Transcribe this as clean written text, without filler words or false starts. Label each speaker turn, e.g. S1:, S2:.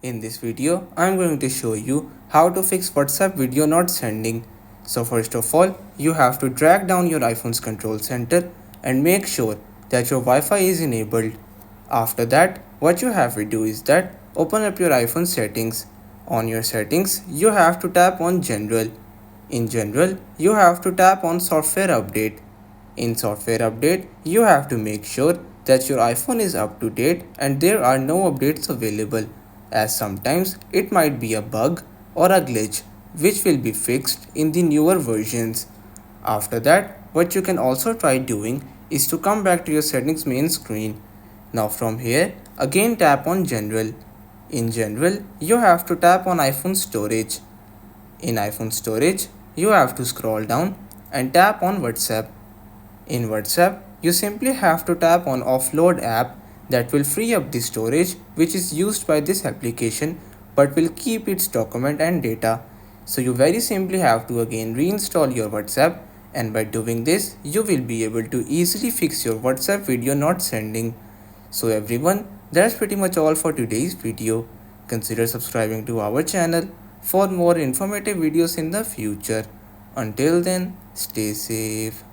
S1: In this video, I am going to show you how to fix WhatsApp video not sending. So first of all, you have to drag down your iPhone's control center and make sure that your Wi-Fi is enabled. After that, what you have to do is that open up your iPhone settings. On your settings, you have to tap on General. In General, you have to tap on Software Update. In Software Update, you have to make sure that your iPhone is up to date and there are no updates available, as sometimes it might be a bug or a glitch which will be fixed in the newer versions. After that, what you can also try doing is to come back to your settings main screen. Now from here, again tap on General. In General, you have to tap on iPhone Storage. In iPhone Storage, you have to scroll down and tap on WhatsApp. In WhatsApp, you simply have to tap on Offload app that will free up the storage which is used by this application but will keep its document and data. So you very simply have to again reinstall your WhatsApp, and by doing this you will be able to easily fix your WhatsApp video not sending. So everyone, that's pretty much all for today's video. Consider subscribing to our channel for more informative videos in the future. Until then, stay safe.